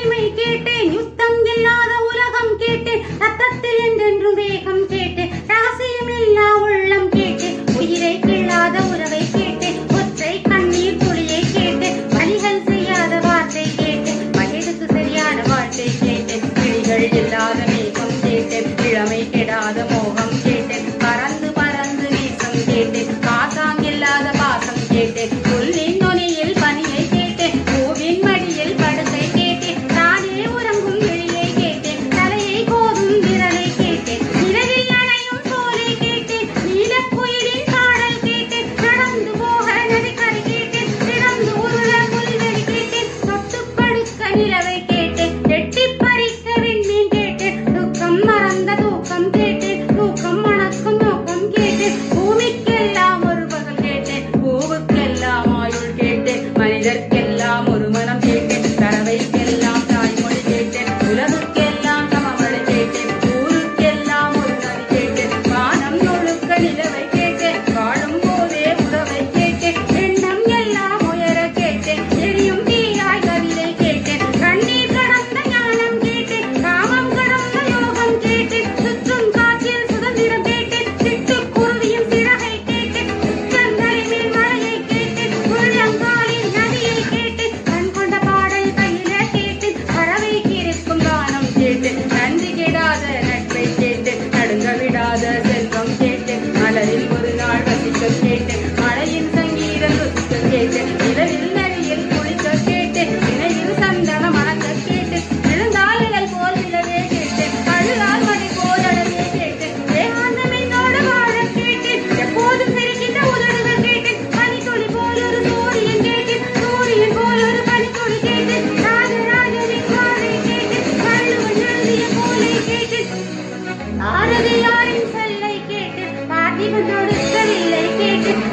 தனிமை கேட்டேன், யுத்தம் இல்லாத உலகம் கேட்டேன், ரத்தத்தில் என்றென்றும் வேகம் கேட்டேன், ரகசியம் இல்லா உள்ளம் கேட்டேன், உயிரை கிள்ளாத உறவை கேட்டேன், ஒற்றை கண்ணீர் துளியை கேட்டேன், வழிகள் செய்யாத வார்த்தை கேட்டேன், வயதுக்கு சரியான வாழ்க்கை கேட்டேன், கிளிகள் இல்லாத மேகம் கேட்டேன், இளமை கெடாத மோகம் கேட்டேன், பறந்து பறந்து நேசம் கேட்டேன், காசாங்கில்லாத பாசம் கேட்டேன், புல்லின் நுனியில் பனியை கேட்டேன், பூவின் மடியில் படுக்கை கேட்டேன், தானே உறங்கும் விழியை கேட்டேன், தலையை கோதும் விரலை கேட்டேன், நிலவில் அணையும் சோலை கேட்டேன், நீலக்குயிலின் பாடல் கேட்டேன், நடந்து போக நதிக்கரை கேட்டேன், திறந்து உருள புல்வெளி கேட்டேன், தொட்டு படுக்க நிலவை கேட்டேன், எட்டி பறிக்க விண்மீன் கேட்டேன், துக்கம் மறந்த தூக்கம் கேட்டேன், தூக்கம் மணக்கும் நோக்கம் கேட்டேன், பூமிக்கெல்லாம் ஒரு பகல் கேட்டேன், பூவுக்கெல்லாம் ஆயுள் கேட்டேன், மனிதர்க்கெல்லாம் ஒரு மனம் கேட்டேன், பறவைக்கெல்லாம் தாய்மொழி கேட்டேன், உலகுக்கெல்லாம் சமமழை கேட்டேன், ஊருக்கெல்லாம் ஒரு நதி கேட்டேன், வானம் முழுக்க நிலவை கேட்டேன், வாழும் போதே உறவை கேட்டேன், எண்ணம் எல்லாம் உயர கேட்டேன், எரியும் தீராய் கவிதை கேட்டேன், கண்ணீர் கடந்த ஞானம் கேட்டேன், காமம் கடந்த யோகம் கேட்டேன், சுற்றும் காற்றில் சுதந்திரம் கேட்டேன், சிட்டுக்குருவியும் சிறகை கேட்டேன், சுற்றங்களின் மேல் மழையை கேட்டேன், உள்ளங்காலில் நதியை கேட்டேன், கண் கொண்ட பாடல் கையில கேட்டேன், பறவைக்கு இருக்கும் கானம் கேட்டேன், நன்றி கெடாத நட்பை கேட்டேன், நடுங்க விடாத செல்வம் கேட்டேன், மலரில் ஒரு நாள் வசிக்க கேட்டேன், மழையின் சங்கீதம் ருசிக்க கேட்டேன், நிலவில் நதியில் குளிக்க கேட்டேன், நினைவில் சந்தன மணக்க கேட்டேன், விழுந்தால் நிழல் போல் விழவே கேட்டேன், அழுதால் மடி போல் அழவே கேட்டேன், ஏகாந்தமையோட வாழ கேட்டேன், எப்போதும் சிரிக்கின்ற உதடுகள் கேட்டேன், பனித்துளி போல் ஒரு சூரியன் கேட்டேன், சூரியன் போல் ஒரு பனித்துளி கேட்டேன், ராஜராஜனின் வாழ்வை கேட்டேன், வள்ளுவன் எழுதிய போலை கேட்டேன், பாரதியாரின் சொல்லை கேட்டேன், பார்த்திபன் தொடுத்த வில்லை கேட்டேன்,